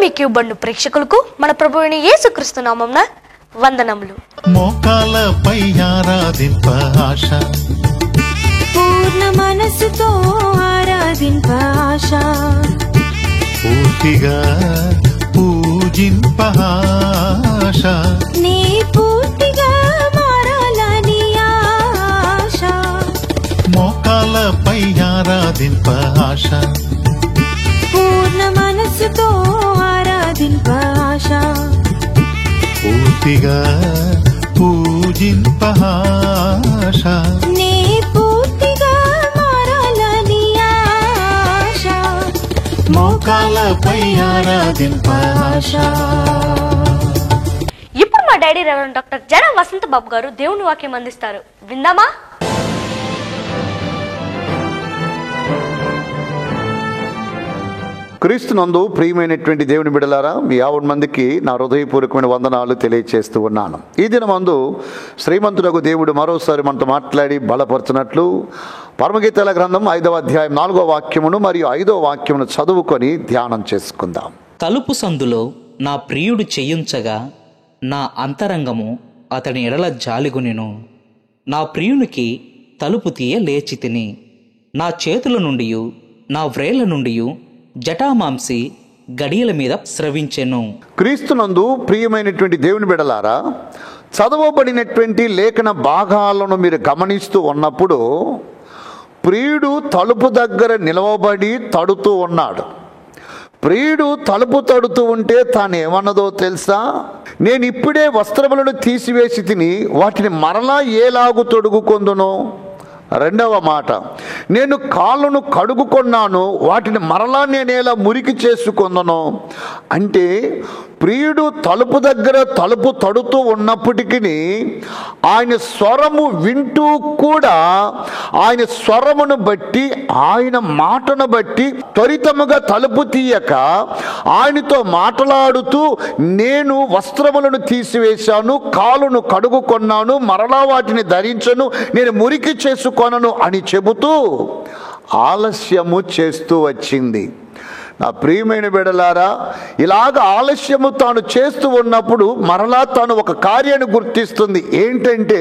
మీకు బండు ప్రేక్షకులకు మన ప్రభువుని యేసుక్రీస్తు నామమున వందనములు. మోకాలపై ఆరాధింప ఆశ, పూర్ణ మనసుతో ఆరాధింప ఆశ, పూర్తిగా పూజింప ఆశ, నీ పూర్తిగా మారాలని ఆశ. మోకాలపై ఆరాధింప ఆశ, పూర్ణ మనసుతో ఆరాధింప ఆశ, పూర్తిగా పూజింప ఆశ, నీ పూర్తిగా మారాలని ఆశ. మోకాలపై ఆరాధింప ఆశ. ఇప్పుడు మా డాడీ రెవరెండ్ డాక్టర్ జన వసంత బాబు గారు దేవుని వాక్యం అందిస్తారు. విందామా? క్రీస్తునందు ప్రియమైనటువంటి దేవుని బిడ్డలారా, మీ 50 మందికి నా హృదయపూర్వకమైన వందనాలు తెలియచేస్తూ ఉన్నాను. ఈ దినమందు శ్రీమంతుడకు దేవుడు మరోసారి మనతో మాట్లాడి బలపరచునట్లు పరమగీతాల గ్రంథం 5వ అధ్యాయం 4వ వాక్యమును మరియు 5వ వాక్యమును చదువుకొని ధ్యానం చేసుకుందాం. తలుపు సందులో నా ప్రియుడు చెయ్యుంచగా నా అంతరంగము అతని ఎడల జాలిగొనెను. నా ప్రియునికి తలుపు తీయ లేచి తిని, నా చేతుల నుండి నా వ్రేళ్ల నుండి జటామాంసి గడియల మీద స్రవించెను. క్రీస్తునందు ప్రియమైనటువంటి దేవుని బిడ్డలారా, చదవబడినటువంటి లేఖన భాగాలను మీరు గమనిస్తూ ఉన్నప్పుడు ప్రియుడు తలుపు దగ్గర నిలవబడి తడుతూ ఉన్నాడు. ప్రియుడు తలుపు తడుతూ ఉంటే తాను ఏమన్నదో తెలుసా? నేను ఇప్పుడే వస్త్రములను తీసివేసి తిని వాటిని మరలా ఏలాగు తొడుగుకొందును. రెండవ మాట, నేను కాళ్ళను కడుగుకొన్నాను, వాటిని మరలా నేనేలా మురికి చేసుకొందును. అంటే ప్రియుడు తలుపు దగ్గర తలుపు తడుతూ ఉన్నప్పటికీ ఆయన స్వరము వింటూ కూడా ఆయన స్వరమును బట్టి ఆయన మాటను బట్టి త్వరితముగా తలుపు తీయక ఆయనతో మాట్లాడుతూ నేను వస్త్రములను తీసివేశాను, కాలును కడుగుకొన్నాను, మరలా వాటిని ధరించను, నేను మురికి చేసుకొనను అని చెబుతూ ఆలస్యము చేస్తూ వచ్చింది. నా ప్రియమైన బిడ్డలారా, ఇలాగ ఆలస్యము తాను చేస్తూ ఉన్నప్పుడు మరలా తాను ఒక కార్యాన్ని గుర్తిస్తుంది. ఏంటంటే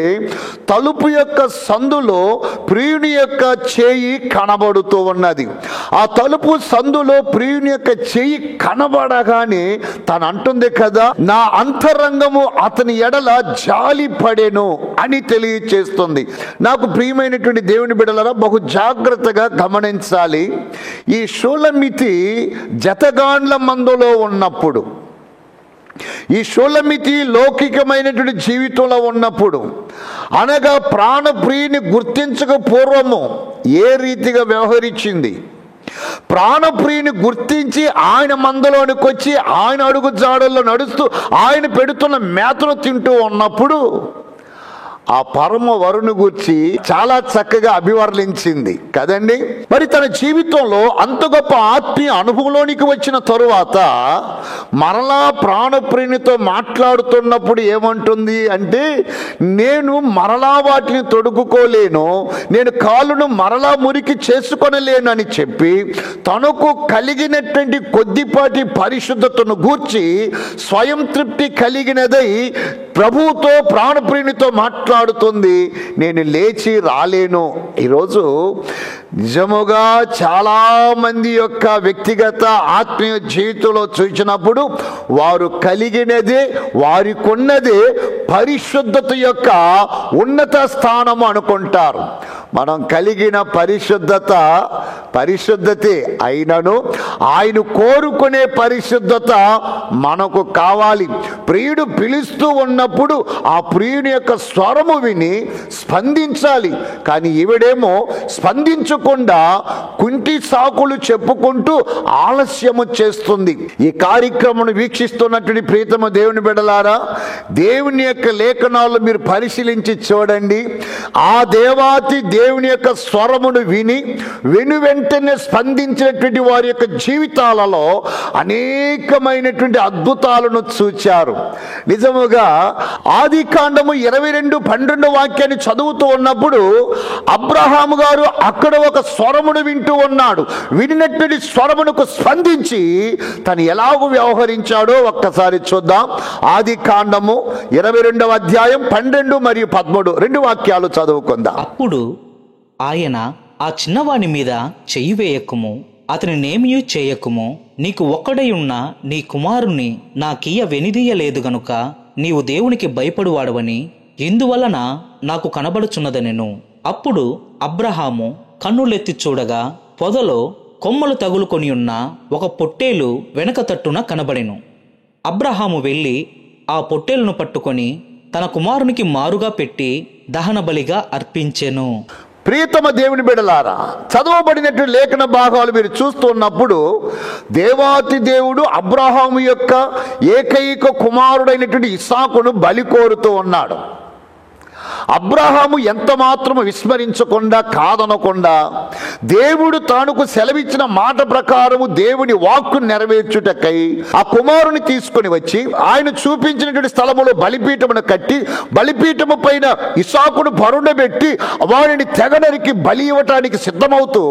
తలుపు యొక్క సందులో ప్రియుని యొక్క చేయి కనబడుతూ ఉన్నది. ఆ తలుపు సందులో ప్రియుని యొక్క చేయి కనబడగానే తను అంటుంది కదా, నా అంతరంగము అతని ఎడల జాలి పడెను అని తెలియచేస్తుంది. నాకు ప్రియమైనటువంటి దేవుని బిడ్డలారా, బహు జాగ్రత్తగా గమనించాలి. ఈ షూలమితి జతగాండ్ల మందులో ఉన్నప్పుడు, ఈ షూలమితి లౌకికమైనటువంటి జీవితంలో ఉన్నప్పుడు, అనగా ప్రాణప్రియుని గుర్తించక పూర్వము ఏ రీతిగా వ్యవహరించింది, ప్రాణప్రియుని గుర్తించి ఆయన మందలోనికి వచ్చి ఆయన అడుగు జాడల్లో నడుస్తూ ఆయన పెడుతున్న మేతను తింటూ ఉన్నప్పుడు ఆ పరమ వరుని గురించి చాలా చక్కగా అభివర్ణించింది కదండి. మరి తన జీవితంలో అంత గొప్ప ఆత్మీయ అనుభవంలోనికి వచ్చిన తరువాత మరలా ప్రాణప్రియునితో మాట్లాడుతున్నప్పుడు ఏమంటుంది అంటే, నేను మరలా వాటిని తొడుగుకోలేను, నేను కాళ్ళను మరలా మురికి చేసుకొనలేను అని చెప్పి తనకు కలిగినటువంటి కొద్దిపాటి పరిశుద్ధతను గూర్చి స్వయం తృప్తి కలిగినదై ప్రభువుతో ప్రాణప్రియునితో మాట్లాడుతుంది. నేను లేచి రాలేను. ఈరోజు నిజముగా చాలా మంది యొక్క వ్యక్తిగత ఆత్మీయ జీవితంలో చూసినప్పుడు వారు కలిగినదే, వారికున్నదే పరిశుద్ధత యొక్క ఉన్నత స్థానము అనుకుంటారు. మనం కలిగిన పరిశుద్ధతే అయినను ఆయన కోరుకునే పరిశుద్ధత మనకు కావాలి. ప్రియుడు పిలుస్తూ ఉన్నప్పుడు ఆ ప్రియుని యొక్క స్వరము విని స్పందించాలి. కానీ ఈవిడేమో స్పందించకుండా కుంటి సాకులు చెప్పుకుంటూ ఆలస్యము చేస్తుంది. ఈ కార్యక్రమం వీక్షిస్తున్నటువంటి ప్రియతమ దేవుని బిడ్డలారా, దేవుని యొక్క లేఖనాలు మీరు పరిశీలించి చూడండి. ఆ దేవాతి దేవుని యొక్క స్వరమును విని వెంటనే స్పందించినటువంటి వారి యొక్క జీవితాలలో అనేకమైనటువంటి అద్భుతాలను చూచారు. నిజముగా ఆదికాండము 22:12 వాక్యాన్ని చదువుతూ ఉన్నప్పుడు అబ్రహాము గారు అక్కడ ఒక స్వరమును వింటూ ఉన్నాడు. వినినటువంటి స్వరమునకు స్పందించి తను ఎలాగూ వ్యవహరించాడో ఒక్కసారి చూద్దాం. ఆదికాండము 22వ అధ్యాయం 12 మరియు 13 2 వాక్యాలు చదువుకుందాం. అప్పుడు ఆయన, ఆ చిన్నవాని మీద చెయ్యి వేయకుము, అతని నేమియూ చేయకుము, నీకు ఒక్కడై ఉన్న నీ కుమారుని నాకియ్య వెనిదీయలేదు గనుక నీవు దేవునికి భయపడువాడవని ఇందువలన నాకు కనబడుచున్నదనెను. అప్పుడు అబ్రహాము కన్నులెత్తి చూడగా పొదలో కొమ్మలు తగులుకొని ఉన్న ఒక పొట్టేలు వెనక తట్టున కనబడెను. అబ్రహాము వెళ్ళి ఆ పొట్టేలును పట్టుకొని తన కుమారునికి మారుగా పెట్టి దహన బలిగా అర్పించెను. ప్రియతమ దేవుని బిడ్డలారా, చదవబడినటువంటి లేఖన భాగాలు మీరు చూస్తున్నప్పుడు దేవాతి దేవుడు అబ్రహాము యొక్క ఏకైక కుమారుడైనటువంటి ఇస్సాకును బలి కోరుతూ ఉన్నాడు. అబ్రహాము ఎంత మాత్రము విస్మరించకుండా, కాదనకుండా దేవుడు తానుకు సెలవిచ్చిన మాట ప్రకారము దేవుని వాక్కు నెరవేర్చుటకై ఆ కుమారుని తీసుకుని వచ్చి ఆయన చూపించినటువంటి స్థలములో బలిపీఠమును కట్టి బలిపీఠము పైన ఇస్సాకును పరుండబెట్టి వారిని తెగనరికి బలి ఇవ్వటానికి సిద్ధమవుతూ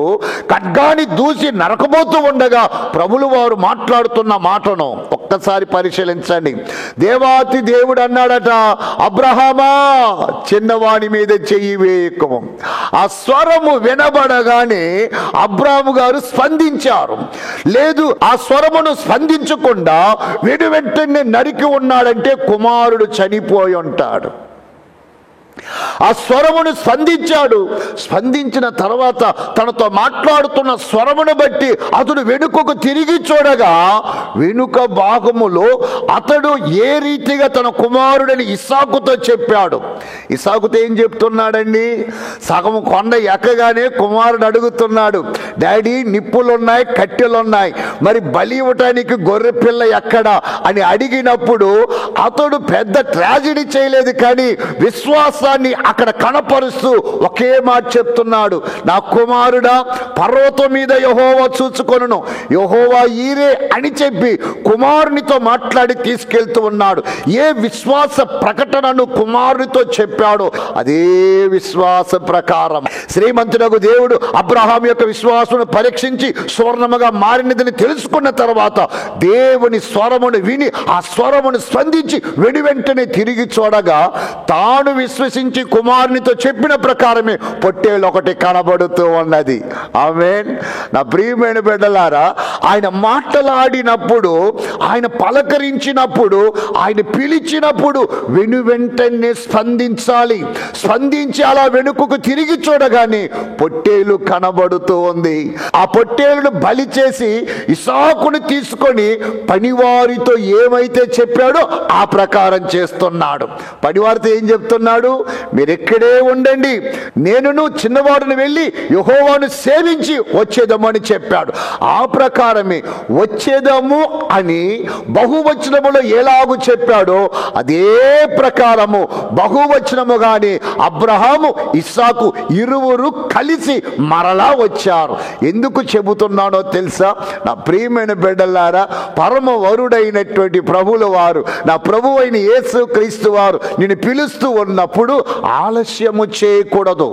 ఖడ్గాని దూసి నరకబోతూ ఉండగా ప్రభులు వారు మాట్లాడుతున్న మాటను ఒక్కసారి పరిశీలించండి. దేవాతి దేవుడు అన్నాడట, అబ్రహామా చిన్నవాని మీద చెయ్యి వేయకము. ఆ స్వరము వినబడగానే అబ్రాహాము గారు స్పందించారు. లేదు, ఆ స్వరమును స్పందించకుండా వెంటనే నరికి ఉన్నాడంటే కుమారుడు చనిపోయి ఉంటాడు. ఆ స్వరమును స్పందించాడు. స్పందించిన తర్వాత తనతో మాట్లాడుతున్న స్వరమును బట్టి అతడు వెనుకకు తిరిగి చూడగా వెనుక భాగములో అతడు ఏ రీతిగా తన కుమారుడని ఇస్సాకుతో చెప్పాడు. ఇస్సాకుతో ఏం చెప్తున్నాడండి? సగం కొండ ఎక్కగానే కుమారుడు అడుగుతున్నాడు, డాడీ నిప్పులున్నాయి, కట్టెలున్నాయి, మరి బలి ఇవ్వటానికి గొర్రె పిల్ల ఎక్కడా అని అడిగినప్పుడు అతడు పెద్ద ట్రాజెడీ చేయలేదు, కానీ విశ్వాసాన్ని అక్కడ కనపరుస్తూ ఒకే మాట చెప్తున్నాడు, నా కుమారుడా, పర్వతం మీద యెహోవా చూచుకొనును, యెహోవా ఈరే అని చెప్పి కుమారునితో మాట్లాడి తీసుకెళ్తూ ఉన్నాడు. ఏ విశ్వాస ప్రకటనను కుమారునితో చెప్పాడో అదే విశ్వాస ప్రకారం శ్రీమంతుడగు దేవుడు అబ్రహాం యొక్క విశ్వాసమును పరీక్షించి సువర్ణముగా మారినదని తెలుసుకున్న తర్వాత దేవుని స్వరమును విని ఆ స్వరమును స్పందించి వెంటనే తిరిగి చూడగా తాను విశ్వసించి కుమారునితో చెప్పిన ప్రకారమే పొట్టేలు ఒకటి కనబడుతూ ఉన్నది. ఆమేన్. నా ప్రియమైన బిడ్డలారా, ఆయన మాట్లాడినప్పుడు, ఆయన పలకరించినప్పుడు, ఆయన పిలిచినప్పుడు వెంటనే స్పందించాలి. స్పందించి అలా వెనుకకు తిరిగి చూడగానే పొట్టేలు కనబడుతూ ఉంది. ఆ పొట్టేలును బలి చేసి ఇస్సాకును తీసుకొని పనివారితో ఏమైతే చెప్పాడో ఆ ప్రకారం చేస్తున్నాడు. పనివారితో ఏం చెప్తున్నాడు? మీరు ఇక్కడే ఉండండి, నేనును చిన్నవాడును వెళ్ళి యెహోవాను సేవించి వచ్చేదము అని చెప్పాడు. ఆ ప్రకారమే వచ్చేదము అని బహువచనములో ఎలాగూ చెప్పాడో అదే ప్రకారము బహువచనముగానే అబ్రహాము ఇస్సాకు ఇరువురు కలిసి మరలా వచ్చారు. ఎందుకు చెబుతున్నానో తెలుసా? నా ప్రియమైన బిడ్డలారా, పరమ వరుడైనటువంటి ప్రభుల వారు, నా ప్రభు అయిన యేసు క్రీస్తు వారు నిన్ను పిలుస్తూ ఉన్నప్పుడు ఆలస్యము చేయకూడదు.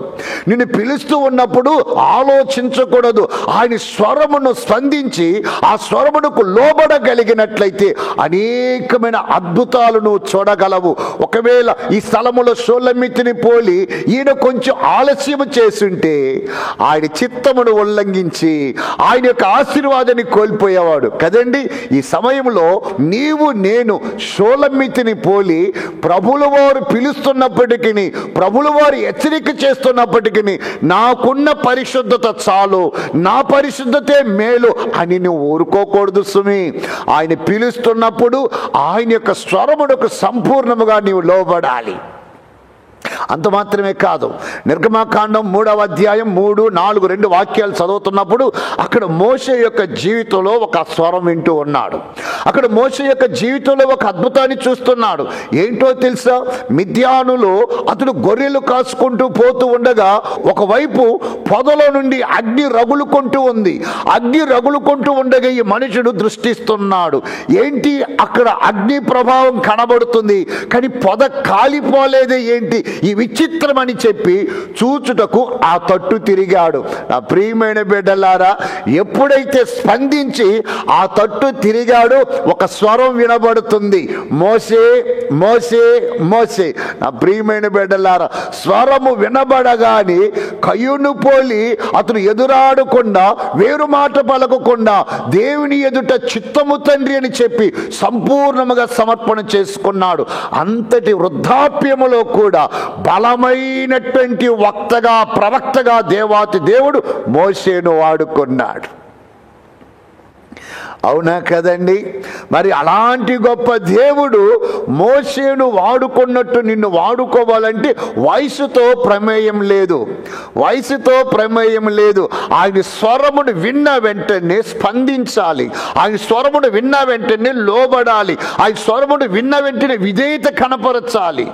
నిన్ను పిలుస్తూ ఉన్నప్పుడు ఆలోచించకూడదు. ఆయన స్వరమును స్పందించి ఆ స్వరమునకు లోబడగలిగినట్లయితే అనేకమైన అద్భుతాలు నువ్వు చూడగలవు. ఒకవేళ ఈ స్థలములో షోలమితిని పోలి ఈయన కొంచెం ఆలస్యము చేసుంటే ఆయన చిత్తమును ఉల్లంఘించి ఆయన యొక్క ఆశీర్వాదాన్ని కోల్పోయేవాడు కదండి. ఈ సమయంలో నీవు నేను షోలమితిని పోలి ప్రభుల వారు పిలుస్తున్నప్పటికీ, ప్రభుల వారు హెచ్చరిక చేస్తున్నప్పటికీ నాకున్న పరిశుద్ధత చాలు, నా పరిశుద్ధతే మేలు అని నువ్వు ఊరుకోకూడదు సుమి. ఆయన పిలుస్తున్నప్పుడు ఆయన యొక్క స్వరమునకు సంపూర్ణముగా నీవు లోబడాలి. అంత మాత్రమే కాదు, నిర్గమకాండం 3వ అధ్యాయం 3, 4, 2 వాక్యాలు చదువుతున్నప్పుడు అక్కడ మోషే యొక్క జీవితంలో ఒక స్వరం వింటూ ఉన్నాడు. అక్కడ మోషే యొక్క జీవితంలో ఒక అద్భుతాన్ని చూస్తున్నాడు. ఏంటో తెలుసా? మిద్యానులో అతడు గొర్రెలు కాసుకుంటూ పోతూ ఉండగా ఒకవైపు పొదలో నుండి అగ్ని రగులుకుంటూ ఉంది. అగ్ని రగులుకుంటూ ఉండగా ఈ మనుషుడు దృష్టిస్తున్నాడు. ఏంటి అక్కడ అగ్ని ప్రభావం కనబడుతుంది, కానీ పొద కాలిపోలేదే ఏంటి, ఈ విచిత్రం అని చెప్పి చూచుటకు ఆ తట్టు తిరిగాడు. నా ప్రియమైన బిడ్డలారా, ఎప్పుడైతే స్పందించి ఆ తట్టు తిరిగాడో ఒక స్వరం వినబడుతుంది, మోసే మోసే మోసే. నా ప్రియమైన బిడ్డలారా, స్వరము వినబడగానే కయ్యూను పోలి అతను ఎదురాడకుండా, వేరు మాట పలకకుండా దేవుని ఎదుట చిత్తము తండ్రి అని చెప్పి సంపూర్ణముగా సమర్పణ చేసుకున్నాడు. అంతటి వృద్ధాప్యములో కూడా బలమైనటువంటి వక్తగా, ప్రవక్తగా దేవాతి దేవుడు మోషేను వాడుకున్నాడు. అవునా కదండి? మరి అలాంటి గొప్ప దేవుడు మోషేను వాడుకున్నట్టు నిన్ను వాడుకోవాలంటే వయసుతో ప్రమేయం లేదు, వయసుతో ప్రమేయం లేదు. ఆయన స్వరమును విన్న వెంటనే స్పందించాలి, ఆయన స్వరమును విన్న వెంటనే లోబడాలి, ఆయన స్వరమును విన్న వెంటనే విధేయత కనపరచాలి.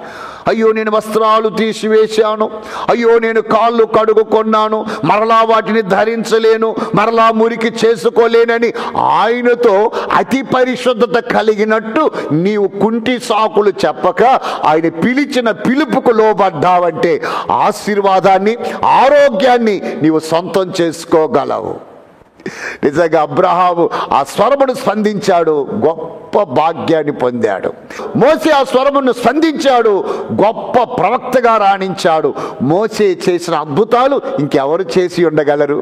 అయ్యో నేను వస్త్రాలు తీసివేశాను, అయ్యో నేను కాళ్ళు కడుగుకొన్నాను, మరలా వాటిని ధరించలేను, మరలా మురికి చేసుకోలేనని ఆయనతో అతి పరిశుద్ధత కలిగినట్టు నీవు కుంటి సాకులు చెప్పక ఆయన పిలిచిన పిలుపుకు లోబడ్డావంటే ఆశీర్వాదాన్ని, ఆరోగ్యాన్ని నీవు సొంతం చేసుకోగలవు. నిజంగా అబ్రహాము ఆ స్వరమును స్పందించాడు, గొప్ప భాగ్యాన్ని పొందాడు. మోసే ఆ స్వరమును స్పందించాడు, గొప్ప ప్రవక్తగా రాణించాడు. మోసే చేసిన అద్భుతాలు ఇంకెవరు చేసి ఉండగలరు?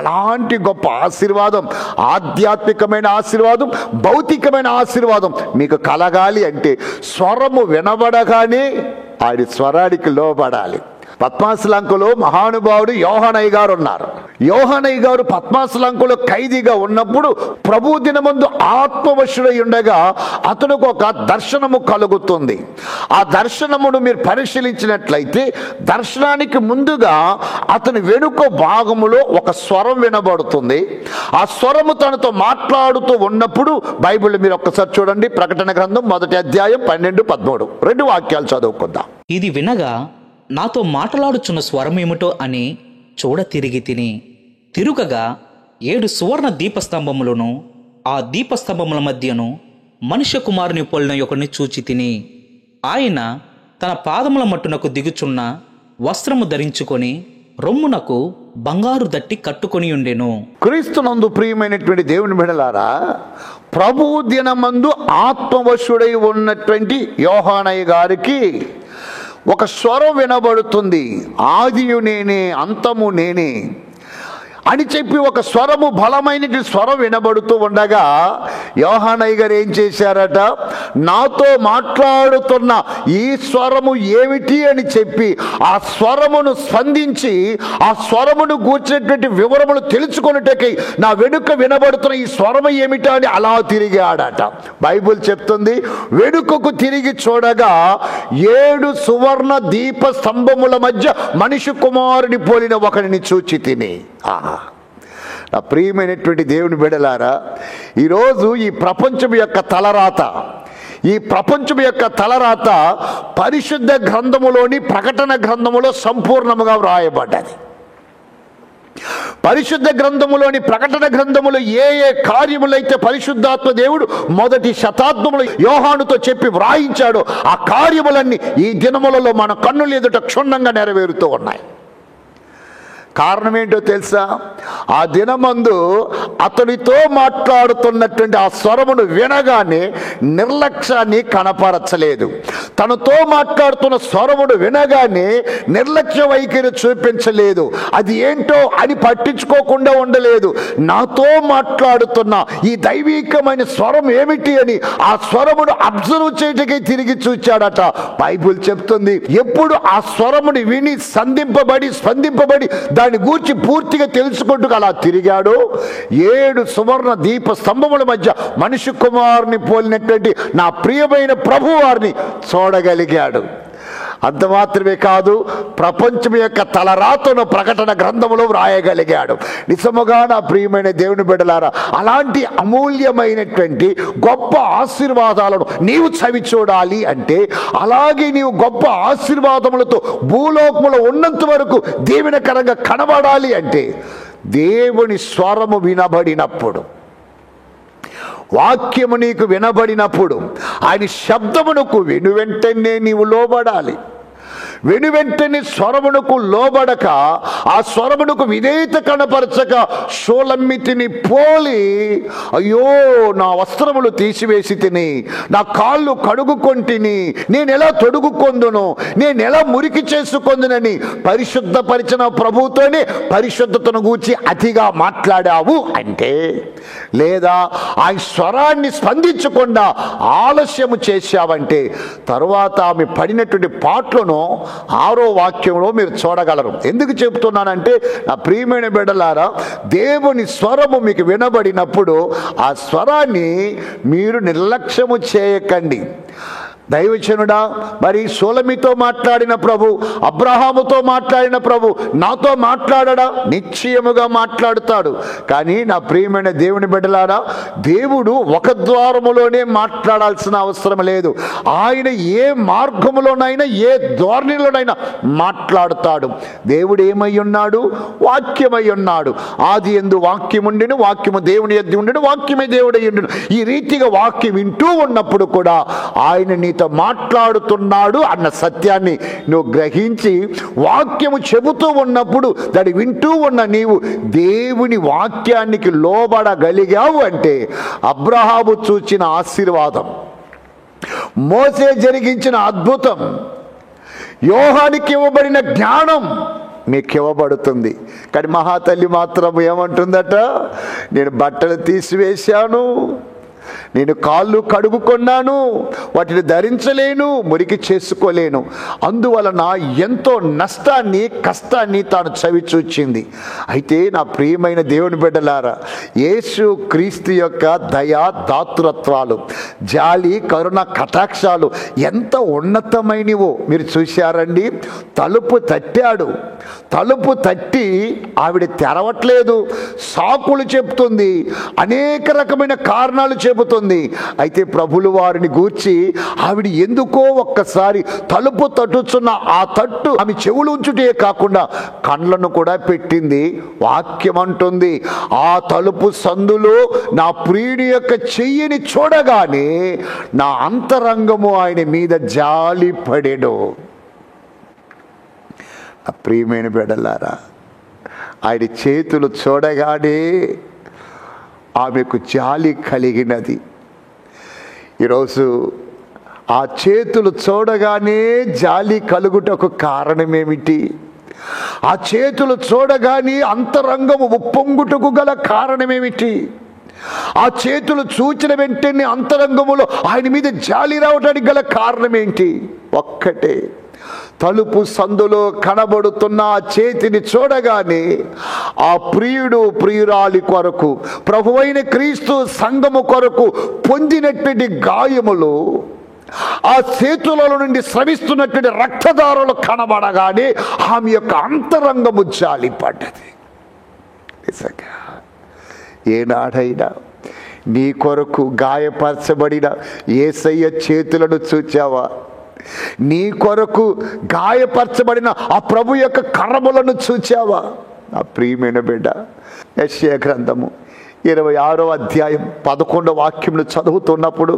అలాంటి గొప్ప ఆశీర్వాదం, ఆధ్యాత్మికమైన ఆశీర్వాదం, భౌతికమైన ఆశీర్వాదం మీకు కలగాలి అంటే స్వరము వినబడగానే ఆయన స్వరానికి లోబడాలి. పద్మాసలంకలో మహానుభావుడు యోహానయ్య గారు ఉన్నారు. యోహానయ్య గారు పద్మాసలంకలో ఖైదీగా ఉన్నప్పుడు ప్రభు దినమందు ఆత్మవశుడై ఉండగా అతనికి ఒక దర్శనము కలుగుతుంది. ఆ దర్శనమును మీరు పరిశీలించినట్లయితే దర్శనానికి ముందుగా అతని వెనుక భాగములో ఒక స్వరం వినబడుతుంది. ఆ స్వరము తనతో మాట్లాడుతూ ఉన్నప్పుడు బైబిల్ మీరు ఒక్కసారి చూడండి, ప్రకటన గ్రంథం 1వ అధ్యాయం 12-13 2 వాక్యాలు చదువుకుందాం. ఇది వినగా నాతో మాట్లాడుచున్న స్వరమేమిటో అని చూడ తిరిగి తిరుగగా 7 సువర్ణ దీపస్తంభములను, ఆ దీపస్తంభముల మధ్యను మనుష్య కుమారుని పోలిన ఒకరిని చూచి తిని, ఆయన తన పాదముల మట్టునకు దిగుచున్న వస్త్రము ధరించుకొని రొమ్మునకు బంగారు దట్టి కట్టుకొని ఉండెను. క్రీస్తునందు ప్రియమైనటువంటి దేవుని బిడ్డలారా, ప్రభు దినమందు ఆత్మవశుడై ఉన్నటువంటి యోహానయ్య గారికి ఒక స్వరం వినబడుతుంది, ఆదియు నేనే అంతము నేనే అని చెప్పి ఒక స్వరము, బలమైన స్వరం వినబడుతూ ఉండగా యోహానయ్య గారు ఏం చేశారట? నాతో మాట్లాడుతున్న ఈ స్వరము ఏమిటి అని చెప్పి ఆ స్వరమును స్పందించి ఆ స్వరమును గూర్చినటువంటి వివరములు తెలుసుకొనుటకై నా వెనుక వినబడుతున్న ఈ స్వరము ఏమిటా అని అలా తిరిగాడట. బైబిల్ చెప్తుంది, వెనుకకు తిరిగి చూడగా 7 సువర్ణ దీప స్తంభముల మధ్య మనిషి కుమారుని పోలిన ఒకరిని చూచి తిని. నా ప్రియమైనటువంటి దేవుని బిడ్డలారా, ఈరోజు ఈ ప్రపంచం యొక్క తలరాత, ఈ ప్రపంచం యొక్క తలరాత పరిశుద్ధ గ్రంథములోని ప్రకటన గ్రంథములో సంపూర్ణముగా వ్రాయబడ్డది. పరిశుద్ధ గ్రంథములోని ప్రకటన గ్రంథములో ఏ ఏ కార్యములైతే పరిశుద్ధాత్మ దేవుడు 1వ శతాబ్దములో యోహానుతో చెప్పి వ్రాయించాడో ఆ కార్యములన్నీ ఈ దినములలో మన కన్నుల ఎదుట క్షుణ్ణంగా నెరవేరుతూ ఉన్నాయి. కారణం ఏంటో తెలుసా? ఆ దినమందు అతనితో మాట్లాడుతున్నటువంటి ఆ స్వరమును వినగానే నిర్లక్ష్యాన్ని కనపరచలేదు. తనతో మాట్లాడుతున్న స్వరమును వినగానే నిర్లక్ష్య వైఖరి చూపించలేదు. అది ఏంటో అని పట్టించుకోకుండా ఉండలేదు. నాతో మాట్లాడుతున్న ఈ దైవికమైన స్వరం ఏమిటి అని ఆ స్వరమును అబ్జర్వ్ చేయటకే తిరిగి చూచాడట. బైబిల్ చెప్తుంది, ఎప్పుడు ఆ స్వరముని విని స్పందింపబడి దాని గూర్చి పూర్తిగా తెలుసుకుంటూ అలా తిరిగాడు, 7 సువర్ణ దీప స్తంభముల మధ్య మనిషి కుమారుని పోలినటువంటి నా ప్రియమైన ప్రభు వారిని చూడగలిగాడు. అంత మాత్రమే కాదు, ప్రపంచం యొక్క తలరాతను ప్రకటన గ్రంథములో వ్రాయగలిగాడు. నిజముగా నా ప్రియమైన దేవుని బిడ్డలారా, అలాంటి అమూల్యమైనటువంటి గొప్ప ఆశీర్వాదాలను నీవు చవి చూడాలి అంటే, అలాగే నీవు గొప్ప ఆశీర్వాదములతో భూలోకములో ఉన్నంత వరకు దీవెనకరంగా కనబడాలి అంటే, దేవుని స్వరము వినబడినప్పుడు, వాక్యము నీకు వినబడినప్పుడు, ఆయన శబ్దమునకు వెనువెంటనే నీవు లోబడాలి. వెనువెంటనే స్వరమునకు లోబడక, ఆ స్వరమునకు విధేయత కనపరచక, షోలమ్మితిని పోలి, అయ్యో నా వస్త్రములు తీసివేసి తిని, నా కాళ్ళు కడుగుకొంటిని, నేను ఎలా తొడుగుకొందును, నేను ఎలా మురికి చేసుకొందునని పరిశుద్ధపరిచిన ప్రభువుతోనే పరిశుద్ధతను గూర్చి అతిగా మాట్లాడావు అంటే, లేదా ఆ స్వరాన్ని స్పందించకుండా ఆలస్యము చేశావంటే, తరువాత ఆమె పడినటువంటి పాటలను 6వ వాక్యంలో మీరు చూడగలరు. ఎందుకు చెబుతున్నానంటే, నా ప్రియమైన బిడ్డలారా, దేవుని స్వరము మీకు వినబడినప్పుడు ఆ స్వరాన్ని మీరు నిర్లక్ష్యము చేయకండి. దైవజనుడా, మరి సోలమితో మాట్లాడిన ప్రభు, అబ్రహాముతో మాట్లాడిన ప్రభు నాతో మాట్లాడడా? నిశ్చయముగా మాట్లాడుతాడు. కానీ నా ప్రియమైన దేవుని బిడ్డలారా, దేవుడు ఒక ద్వారములోనే మాట్లాడాల్సిన అవసరం లేదు. ఆయన ఏ మార్గములోనైనా, ఏ ధోరణిలోనైనా మాట్లాడుతాడు. దేవుడు ఏమై ఉన్నాడు? వాక్యమై ఉన్నాడు. ఆది యందు వాక్యముండెను, వాక్యము దేవుని యొద్ద ఉండెను, వాక్యమే దేవుడై ఉండెను. ఈ రీతిగా వాక్యం వింటూ ఉన్నప్పుడు కూడా ఆయన నీతో మాట్లాడుతున్నాడు అన్న సత్యాన్ని నువ్వు గ్రహించి, వాక్యము చెబుతూ ఉన్నప్పుడు దాన్ని వింటూ ఉన్న నీవు దేవుని వాక్యానికి లోబడగలిగావు అంటే, అబ్రహాము చూచిన ఆశీర్వాదం, మోసే జరిగించిన అద్భుతం, యోహానికి ఇవ్వబడిన జ్ఞానం మీకు ఇవ్వబడుతుంది. కానీ మహాతల్లి మాత్రం ఏమంటుందట? నేను బట్టలు తీసివేశాను, నేను కాళ్ళు కడుగుకొన్నాను, వాటిని ధరించలేను, మురికి చేసుకోలేను. అందువలన ఎంతో నష్టాన్ని, కష్టాన్ని తాను చవి చూచింది. అయితే నా ప్రియమైన దేవుని బిడ్డలారా, యేసు క్రీస్తు యొక్క దయా దాతృత్వాలు, జాలి, కరుణ, కటాక్షాలు ఎంత ఉన్నతమైనవో మీరు చూశారండి. తలుపు తట్టాడు, తలుపు తట్టి ఆవిడ తెరవట్లేదు, సాకులు చెప్తుంది, అనేక రకమైన కారణాలు చెబుతుంది. అయితే ప్రభులు వారిని గూర్చి ఆవిడ ఎందుకో ఒక్కసారి తలుపు తట్టుచున్న ఆ తట్టు ఆమె చెవులు ఉంచుటే కాకుండా కండ్లను కూడా పెట్టింది. వాక్యం అంటుంది, ఆ తలుపు సందులో నా ప్రియుడి యొక్క చెయ్యిని చూడగానే నా అంతరంగము ఆయన మీద జాలి పడెను. నా ప్రియమైన బిడ్డలారా, ఆయన చేతులు చూడగానే ఆమెకు జాలి కలిగినది. ఈరోజు ఆ చేతులు చూడగానే జాలి కలుగుటకు కారణమేమిటి? ఆ చేతులు చూడగానే అంతరంగము ఉప్పొంగుటకు గల కారణమేమిటి? ఆ చేతులు చూచిన వెంటనే అంతరంగములో ఆయన మీద జాలి రావడానికి గల కారణమేంటి? ఒక్కటే, తలుపు సందులో కనబడుతున్న ఆ చేతిని చూడగానే ఆ ప్రియుడు ప్రియురాలి కొరకు, ప్రభువైన క్రీస్తు సంఘము కొరకు పొందినటువంటి గాయములు, ఆ చేతులలో నుండి స్రవిస్తున్నటువంటి రక్తధారలు కనబడగానే ఆమె యొక్క అంతరంగము జాలిపడ్డది. నిజంగా ఏనాడైనా నీ కొరకు గాయపరచబడిన యేసయ్య చేతులను చూచావా? నీ కొరకు గాయపరచబడిన ఆ ప్రభు యొక్క కర్రములను చూచావా? నా ప్రియమైన బిడ్డ, యెషయా గ్రంథము 26వ అధ్యాయం 11వ వాక్యమును చదువుతున్నప్పుడు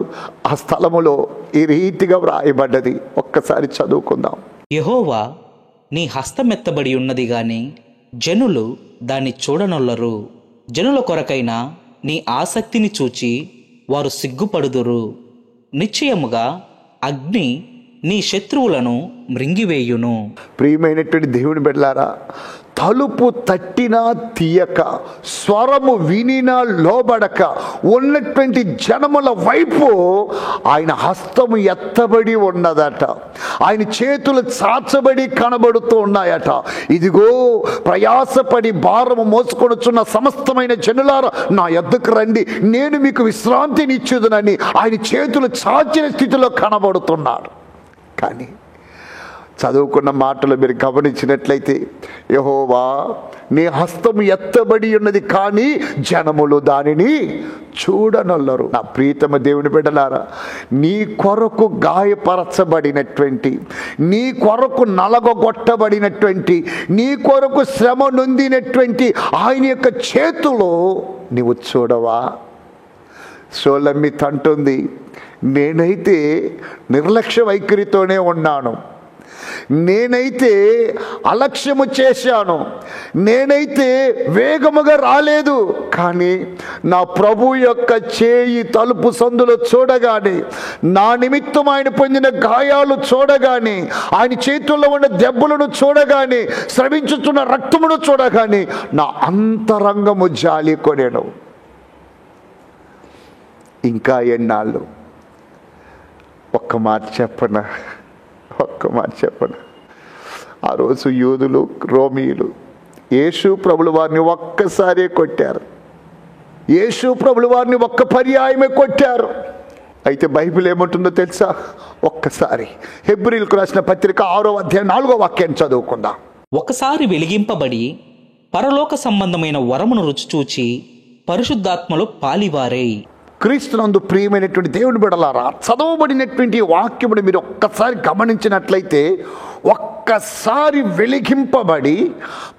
ఆ స్థలములో ఈ రీతిగా వ్రాయబడ్డది. ఒక్కసారి చదువుకుందాం. యెహోవా నీ హస్తమెత్తబడి ఉన్నది గాని జనులు దాన్ని చూడనొల్లరు. జనుల కొరకైన నీ ఆసక్తిని చూచి వారు సిగ్గుపడుదురు. నిశ్చయముగా అగ్ని నీ శత్రువులను మృంగివేయును. ప్రియమైనటువంటి దేవుని బిడ్డలారా, తలుపు తట్టినా తీయక, స్వరము వినినా లోబడక ఉన్నటువంటి జనముల వైపు ఆయన హస్తము ఎత్తబడి ఉన్నదట. ఆయన చేతులు చాచబడి కనబడుతూ ఉన్నాయట. ఇదిగో ప్రయాసపడి భారము మోసుకొనుచున్న సమస్తమైన జనులారా నా యొద్దకు రండి, నేను మీకు విశ్రాంతినిచ్చుదునని ఆయన చేతులు చాచిన స్థితిలో కనబడుతున్నాడు. కానీ చదువుకున్న మాటలు మీరు గమనించినట్లయితే, యెహోవా నీ హస్తము ఎత్తబడి ఉన్నది కానీ జనములు దానిని చూడనొల్లరు. నా ప్రీతమ దేవుని బిడ్డలారా, నీ కొరకు గాయపరచబడినటువంటి, నీ కొరకు నలగొట్టబడినటువంటి, నీ కొరకు శ్రమ నొందినటువంటి ఆయన యొక్క చేతులో నీవు చూడవా? షోలమ్మిత్ అంటుంది, నేనైతే నిర్లక్ష్య వైఖరితోనే ఉన్నాను, నేనైతే అలక్ష్యము చేశాను, నేనైతే వేగముగా రాలేదు, కానీ నా ప్రభు యొక్క చేయి తలుపు సందులో చూడగానే, నా నిమిత్తం ఆయన పొందిన గాయాలు చూడగానే, ఆయన చేతుల్లో ఉన్న దెబ్బలను చూడగానే, స్రవించుతున్న రక్తమును చూడగానే నా అంతరంగము జాలి కొనేను. ఇంకా ఎన్నాళ్ళు? ఒక్క మాట చెప్పనా? ఆ రోజు యూదులు, రోమీయులు యేసు ప్రభుల వారిని ఒక్కసారే కొట్టారు, యేసు ప్రభుల వారిని ఒక్క పర్యాయమే కొట్టారు. అయితే బైబిల్ ఏమంటుందో తెలుసా? ఒక్కసారి హెబ్రీయులకు రాసిన పత్రిక 6వ అధ్యాయం 4వ వాక్యాన్ని చదువుకుందాం. ఒకసారి వెలిగింపబడి పరలోక సంబంధమైన వరమును రుచిచూచి పరిశుద్ధాత్మలో పాలివారై. క్రీస్తునందు ప్రియమైనటువంటి దేవుని బిడ్డలారా, చదవబడినటువంటి వాక్యమును మీరు ఒక్కసారి గమనించినట్లయితే, ఒక్కసారి వెలిగింపబడి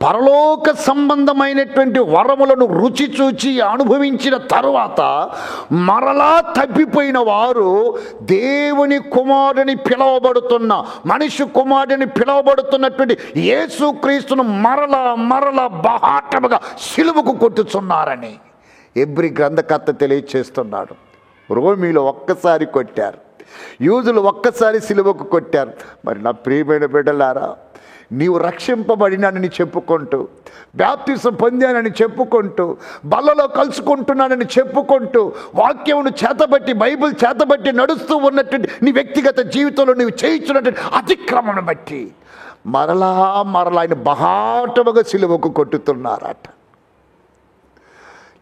పరలోక సంబంధమైనటువంటి వరములను రుచి చూచి అనుభవించిన తరువాత మరలా తప్పిపోయిన వారు దేవుని కుమారుని పిలువబడుతున్న, మనిషి కుమారుని పిలువబడుతున్నటువంటి యేసుక్రీస్తును మరలా బహాటముగా సిలువకు కొట్టుచున్నారని హెబ్రీ గ్రంథకర్త తెలియచేస్తున్నాడు. రోమీలో ఒక్కసారి కొట్టారు, యూదులు ఒక్కసారి సిలువకు కొట్టారు. మరి నా ప్రియమైన బిడ్డలారా, నీవు రక్షింపబడినానని చెప్పుకుంటూ, బాప్తిసం పొందానని చెప్పుకుంటూ, బల్లలో కలుసుకుంటున్నానని చెప్పుకుంటూ, వాక్యమును చేతబట్టి, బైబిల్ చేతబట్టి నడుస్తూ ఉన్నటువంటి నీ వ్యక్తిగత జీవితంలో నీవు చేయించున్నటువంటి అతిక్రమను బట్టి మరలా ఆయన బహాటముగా సిలువకు కొట్టుతున్నారట.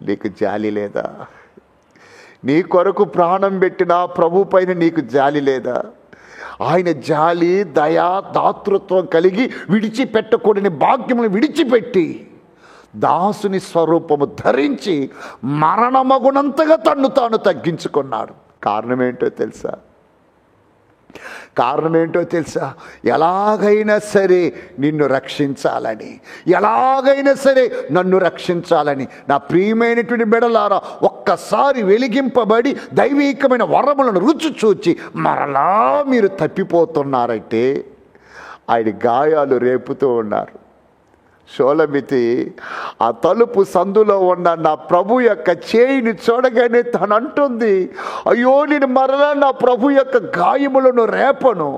నీకు జాలి లేదా? నీ కొరకు ప్రాణం పెట్టిన ప్రభు పైన నీకు జాలి లేదా? ఆయన జాలి, దయా, దాతృత్వం కలిగి విడిచిపెట్టకూడని భాగ్యమును విడిచిపెట్టి దాసుని స్వరూపము ధరించి మరణమగునంతగా తన్ను తాను తగ్గించుకున్నాడు. కారణమేంటో తెలుసా? ఎలాగైనా సరే నిన్ను రక్షించాలని, ఎలాగైనా సరే నన్ను రక్షించాలని. నా ప్రియమైనటువంటి బిడ్డలారా, ఒక్కసారి వెలిగింపబడి దైవీకమైన వరములను రుచి చూచి మరలా మీరు తప్పిపోతున్నారంటే ఆయన గాయాలు రేపుతూ ఉన్నారు. షోలమితి ఆ తలుపు సందులో ఉన్న నా ప్రభు యొక్క చేయిని చూడగానే తను అంటుంది, అయ్యో నేను మరలా నా ప్రభు యొక్క గాయములను రేపను,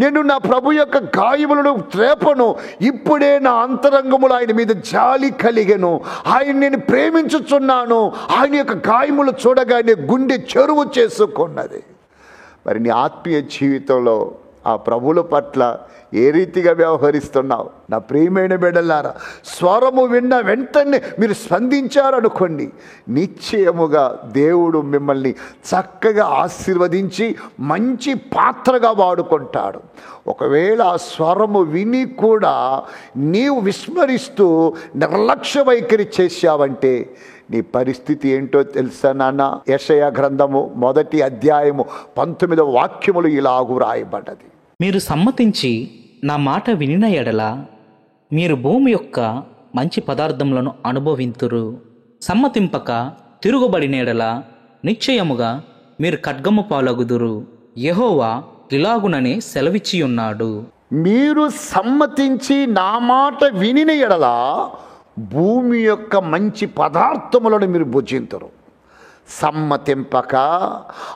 నేను నా ప్రభు యొక్క గాయములను రేపను. ఇప్పుడే నా అంతరంగములు ఆయన మీద జాలి కలిగెను, ఆయన నేను ప్రేమించుచున్నాను. ఆయన యొక్క గాయములు చూడగానే గుండె చెరువు చేసుకున్నది. మరి నీ ఆత్మీయ జీవితంలో ఆ ప్రభుల పట్ల ఏ రీతిగా వ్యవహరిస్తున్నావు? నా ప్రియమైన బిడ్డలారా, స్వరము విన్న వెంటనే మీరు స్పందించారనుకోండి, నిశ్చయముగా దేవుడు మిమ్మల్ని చక్కగా ఆశీర్వదించి మంచి పాత్రగా వాడుకుంటాడు. ఒకవేళ ఆ స్వరము విని కూడా నీవు విస్మరిస్తూ నిర్లక్ష్య వైఖరి చేశావంటే నీ పరిస్థితి ఏంటో తెలుసా నాన్న? యెషయా గ్రంథము 1వ అధ్యాయము 19వ వాక్యములు ఇలాగు రాయబడ్డది. మీరు సమ్మతించి నా మాట వినిన ఎడల మీరు భూమి యొక్క మంచి పదార్థములను అనుభవింతురు. సమ్మతింపక తిరుగుబడిన ఎడల నిశ్చయముగా మీరు ఖడ్గము పాలగుదురు. యెహోవా ఇలాగుననే సెలవిచ్చియున్నాడు. మీరు సమ్మతించి నా మాట వినిన ఎడల భూమి యొక్క మంచి పదార్థములను మీరు భుజింతురు. సమ్మతింపక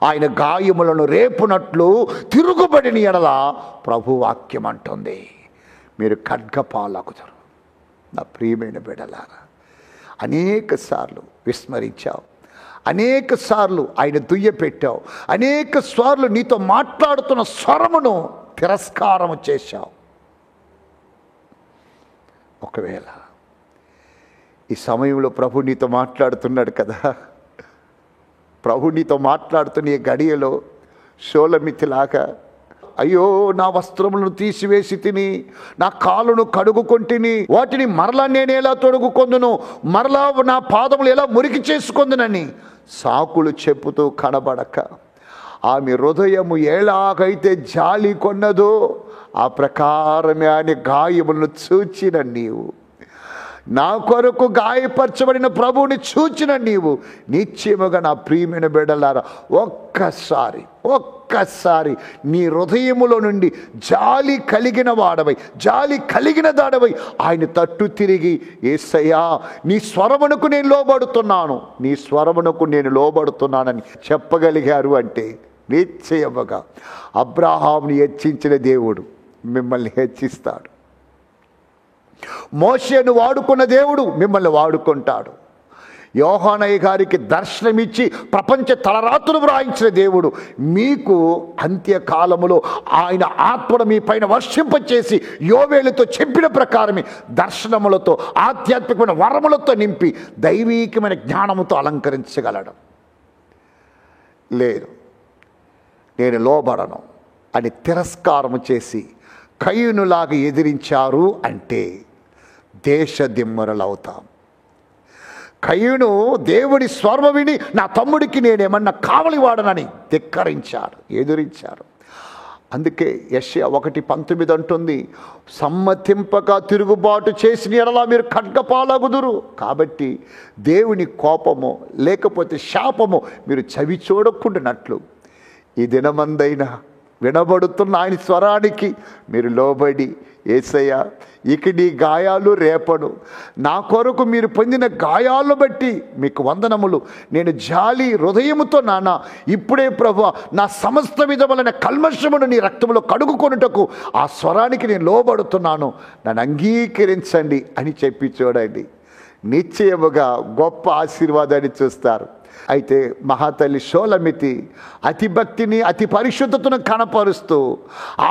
ఆయన గాయములను రేపునట్లు తిరుగుబడిన ఎడల ప్రభు వాక్యం అంటుంది, మీరు ఖడ్గపాలగుతారు. నా ప్రియమైన బిడ్డలారా, అనేక సార్లు విస్మరించావు, అనేక సార్లు ఆయన దుయ్యపెట్టావు, అనేక సార్లు నీతో మాట్లాడుతున్న స్వరమును తిరస్కారము చేశావు. ఒకవేళ ఈ సమయంలో ప్రభు నీతో మాట్లాడుతున్నాడు కదా, ప్రభు నీతో మాట్లాడుతున్న ఈ గడియలో షోలమితిలాగా అయ్యో నా వస్త్రములను తీసివేసి తిని నా కాళ్ళను కడుగుకొంటిని, వాటిని మరలా నేను ఎలా తొడుగుకొందును, మరలా నా పాదములు ఎలా మురికి చేసుకొందునని సాకులు చెప్పుతూ కనబడక ఆమె హృదయము ఎలాగైతే జాలి కొన్నదో ఆ ప్రకారమే ఆయన గాయములను చూచిన నీవు, నా కొరకు గాయపరచబడిన ప్రభువుని చూచిన నీవు నిశ్చయముగా నా ప్రియమైన బిడ్డలారా ఒక్కసారి నీ హృదయములో నుండి జాలి కలిగిన వాడవై, జాలి కలిగిన దాడవై ఆయన తట్టు తిరిగి, యేసయ్యా నీ స్వరమునకు నేను లోబడుతున్నాను, నీ స్వరమునకు నేను లోబడుతున్నానని చెప్పగలిగారు అంటే నిశ్చయముగా అబ్రాహాముని హెచ్చించిన దేవుడు మిమ్మల్ని హెచ్చిస్తాడు. మోషేను వాడుకున్న దేవుడు మిమ్మల్ని వాడుకుంటాడు. యోహానయ్య గారికి దర్శనమిచ్చి ప్రపంచ తలరాత్రులు వ్రాయించిన దేవుడు మీకు అంత్యకాలములో ఆయన ఆత్మను మీ పైన వర్షింపచేసి యోవేలుతో చెప్పిన ప్రకారమే దర్శనములతో, ఆధ్యాత్మికమైన వరములతో నింపి దైవీకమైన జ్ఞానముతో అలంకరించగలడు. లేదు నేను లోబడను అని తిరస్కారము చేసి కయ్యూనులాగా ఎదిరించారు అంటే దేశదిమ్మరులవుతాం. కయ్యూను దేవుడి స్వరం విని నా తమ్ముడికి నేనేమన్నా కావలివాడనని ధిక్కరించాడు, ఎదురించాడు. అందుకే యెషయా 1:19 అంటుంది, సమ్మతింపక తిరుగుబాటు చేసిన ఎడల మీరు ఖడ్గపాలగుదురు. కాబట్టి దేవుని కోపము లేకపోతే శాపము మీరు చవి చూడకుండానట్లు ఈ దినమందైనా వినబడుతున్న ఆయన స్వరానికి మీరు లోబడి, యేసయ్యా ఇక నీ గాయాలు రేపను, నా కొరకు మీరు పొందిన గాయాలను బట్టి మీకు వందనములు, నేను జాలి హృదయముతో నానా ఇప్పుడే ప్రభువా నా సమస్త విధములైన కల్మషమును నీ రక్తములో కడుగుకొనుటకు ఆ స్వరానికి నేను లోబడుతున్నాను, నన్ను అంగీకరించండి అని చెప్పి చూడండి. నిశ్చయముగా గొప్ప ఆశీర్వాదాన్ని చూస్తారు. అయితే మహాతల్లి షోలమితి అతి భక్తిని, అతి పరిశుద్ధతను కనపరుస్తూ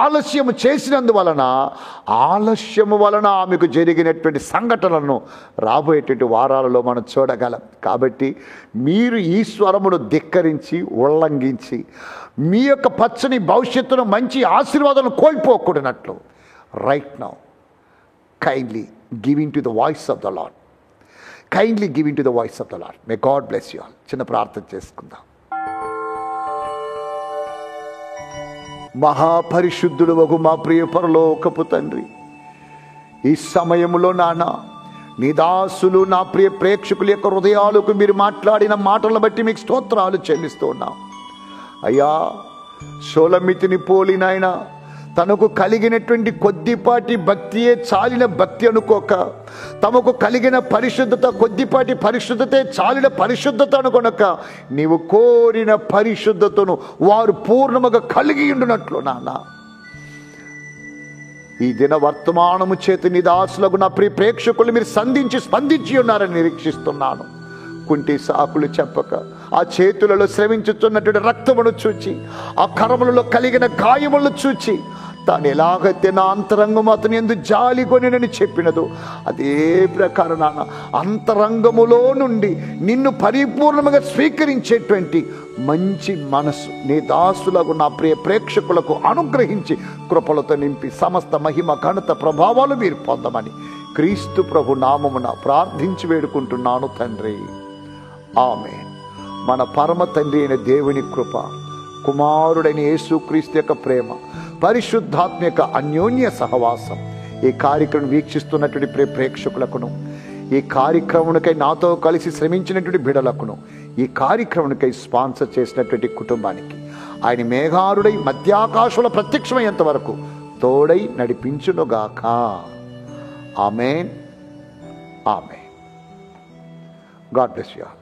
ఆలస్యము చేసినందువలన, ఆలస్యము వలన ఆమెకు జరిగినటువంటి సంఘటనలను రాబోయేటువంటి వారాలలో మనం చూడగలం. కాబట్టి మీరు ఈ స్వరమును ధిక్కరించి ఉల్లంఘించి మీ యొక్క పచ్చని భవిష్యత్తును, మంచి ఆశీర్వాదాలను కోల్పోకూడనట్లు right now kindly giving to the voice of the lord. Kindly give into the voice of the Lord. May God bless you all. చిన్న ప్రార్థన చేసుకుందాం. మహాపరిశుద్ధుడు వగు మా ప్రియ పరలోకపు తండ్రి, ఈ సమయంలో నాన్న నీ దాసులు నా ప్రియ ప్రేక్షకుల యొక్క హృదయాలకు మీరు మాట్లాడిన మాటలను బట్టి మీకు స్తోత్రాలు చెల్లిస్తూ ఉన్నాం. అయ్యా షోలమితిని పోలినైనా తనకు కలిగినటువంటి కొద్దిపాటి భక్తియే చాలిన భక్తి అనుకోక, తమకు కలిగిన పరిశుద్ధత కొద్దిపాటి పరిశుద్ధతే చాలిన పరిశుద్ధత అనుకొనక, నీవు కోరిన పరిశుద్ధతను వారు పూర్ణముగా కలిగి ఉండునట్లు నాన్న ఈ దిన వర్తమానము చేత నీ దాసులకు నా ప్రియ ప్రేక్షకులు మీరు స్పందించి ఉన్నారని నిరీక్షిస్తున్నాను. కుంటి సాకులు చెప్పక, ఆ చేతులలో స్రవించుతున్నటువంటి రక్తమును చూచి, ఆ కరములలో కలిగిన గాయములను చూచి, తాను ఎలాగైతే నా అంతరంగము అతని యందు జాలి కొనినని చెప్పినదో అదే ప్రకారం నాన్న అంతరంగములో నుండి నిన్ను పరిపూర్ణముగా స్వీకరించేటువంటి మంచి మనసు నీ దాసులకు నా ప్రియ ప్రేక్షకులకు అనుగ్రహించి కృపలతో నింపి సమస్త మహిమ ఘనత ప్రభావాలు మీరు పొందమని క్రీస్తు ప్రభు నామమున ప్రార్థించి వేడుకుంటున్నాను తండ్రి. ఆమేన్. మన పరమ తండ్రి అయిన దేవుని కృప, కుమారుడైన యేసుక్రీస్తు యొక్క ప్రేమ, పరిశుద్ధాత్మ యొక్క అన్యోన్య సహవాసం ఈ కార్యక్రమం వీక్షిస్తున్నటువంటి ప్రేక్షకులకును, ఈ కార్యక్రమానికై నాతో కలిసి శ్రమించినటువంటి బిడలకును, ఈ కార్యక్రమానికై స్పాన్సర్ చేసినటువంటి కుటుంబానికి ఆయన మేఘారుడై మధ్యాకాశంలో ప్రత్యక్షమయ్యేంత వరకు తోడై నడిపించునుగాక. Amen. Amen. God bless you all.